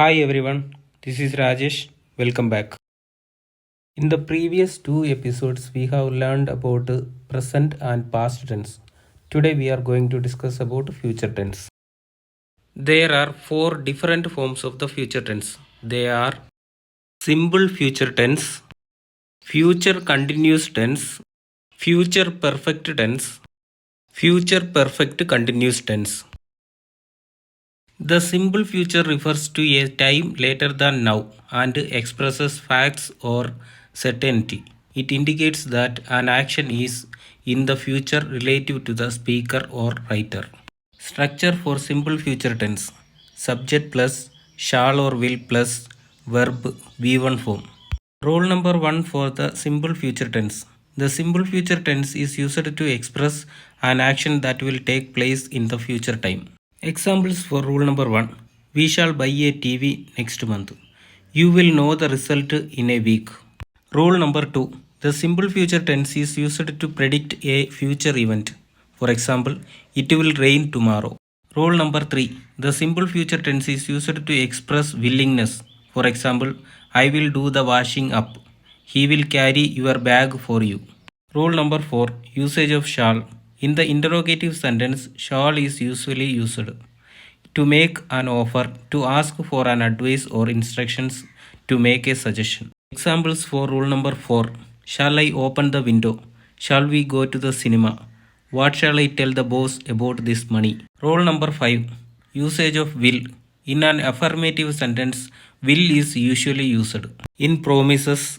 Hi everyone, this is Rajesh. Welcome back. In the previous two episodes, we have learned about present and past tense. Today, we are going to discuss about future tense. There are four different forms of the future tense. They are simple future tense, future continuous tense, future perfect tense, future perfect continuous tense. The simple future refers to a time later than now and expresses facts or certainty. It indicates that an action is in the future relative to the speaker or writer. Structure for simple future tense: subject plus shall or will plus verb V1 form. Rule number 1 for the simple future tense. The simple future tense is used to express an action that will take place in the future time. Examples for rule number 1. We shall buy a TV next month. You will know the result in a week. Rule number 2. The simple future tense is used to predict a future event. For example, it will rain tomorrow. Rule number 3. The simple future tense is used to express willingness. For example, I will do the washing up. He will carry your bag for you. Rule number 4. Usage of shall. In the interrogative sentence, shall is usually used to make an offer, to ask for an advice or instructions, to make a suggestion. Examples for rule number 4. Shall I open the window? Shall we go to the cinema? What shall I tell the boss about this money? Rule number 5. Usage of will. In an affirmative sentence, will is usually used in promises,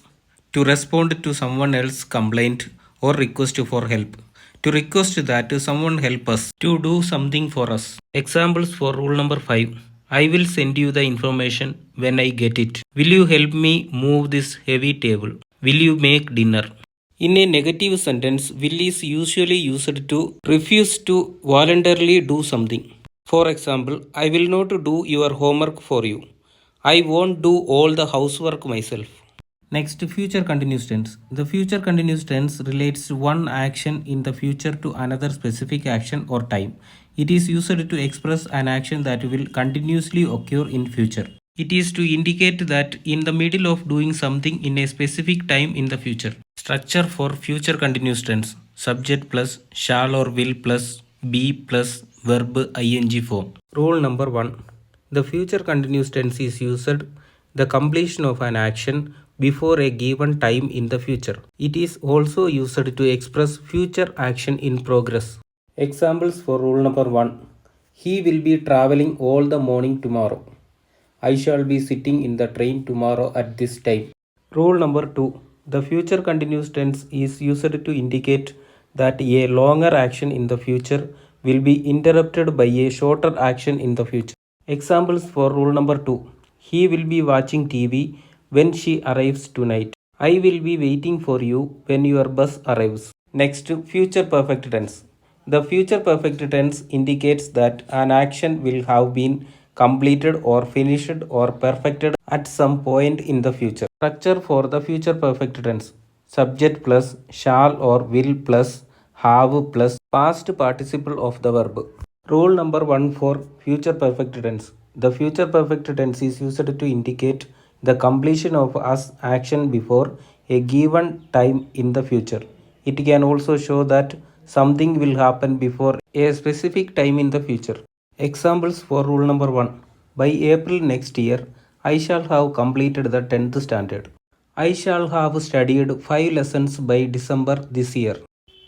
to respond to someone else's complaint or request for help, to request that someone help us, to do something for us. Examples for rule number 5. I will send you the information when I get it. Will you help me move this heavy table? Will you make dinner? In a negative sentence, will is usually used to refuse to voluntarily do something. For example, I will not do your homework for you. I won't do all the housework myself. Next, future continuous tense. The future continuous tense relates one action in the future to another specific action or time. It is used to express an action that will continuously occur in future. It is to indicate that in the middle of doing something in a specific time in the future. Structure for future continuous tense: subject plus shall or will plus be plus verb ing form. Rule number 1. The future continuous tense is used the completion of an action before a given time in the future. It is also used to express future action in progress. Examples for rule number 1. He will be traveling all the morning tomorrow. I shall be sitting in the train tomorrow at this time. Rule number 2. The future continuous tense is used to indicate that a longer action in the future will be interrupted by a shorter action in the future. Examples for rule number 2. He will be watching TV when she arrives tonight. I will be waiting for you when your bus arrives. Next, future perfect tense. The future perfect tense indicates that an action will have been completed or finished or perfected at some point in the future. Structure for the future perfect tense: subject plus shall or will plus have plus past participle of the verb. Rule number 1 for future perfect tense. The future perfect tense is used to indicate the completion of as action before a given time in the future. It can also show that something will happen before a specific time in the future. Examples for rule number 1. By April next year, I shall have completed the 10th standard. I shall have studied 5 lessons by December this year.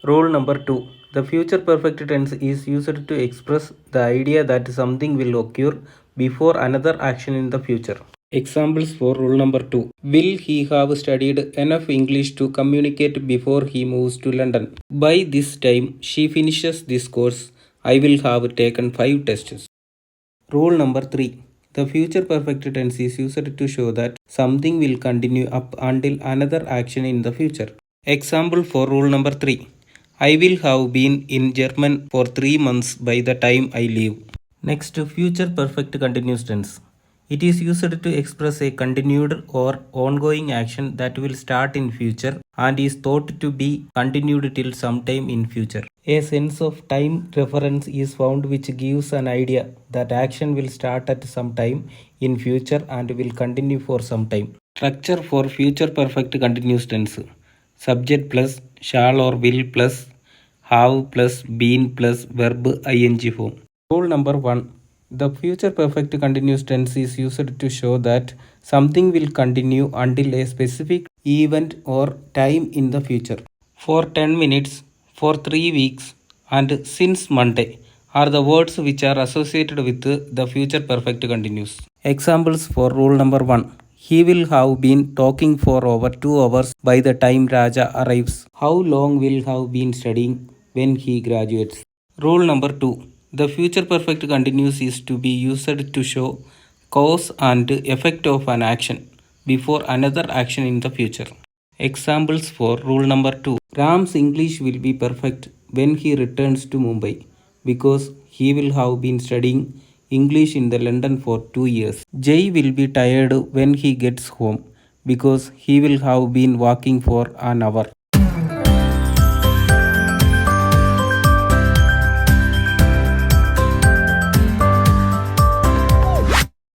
Rule number 2. The future perfect tense is used to express the idea that something will occur before another action in the future. Examples for rule number 2. Will he have studied enough English to communicate before he moves to London? By this time she finishes this course, I will have taken 5 tests. Rule number 3. The future perfect tense is used to show that something will continue up until another action in the future. Example for rule number 3. I will have been in German for 3 months by the time I leave. Next, future perfect continuous tense. It is used to express a continued or ongoing action that will start in future and is thought to be continued till sometime in future. A sense of time reference is found which gives an idea that action will start at some time in future and will continue for some time. Structure for future perfect continuous tense. Subject plus shall or will plus have plus been plus verb ing form. Rule number 1. The future perfect continuous tense is used to show that something will continue until a specific event or time in the future. For 10 minutes, for 3 weeks, and since Monday are the words which are associated with the future perfect continuous. Examples for rule number 1. He will have been talking for over 2 hours by the time Raja arrives. How long will have been studying when he graduates? Rule number 2. The future perfect continuous is to be used to show cause and effect of an action before another action in the future. Examples for rule number 2. Ram's English will be perfect when he returns to Mumbai because he will have been studying English in the London for 2 years. Jay will be tired when he gets home because he will have been walking for an hour.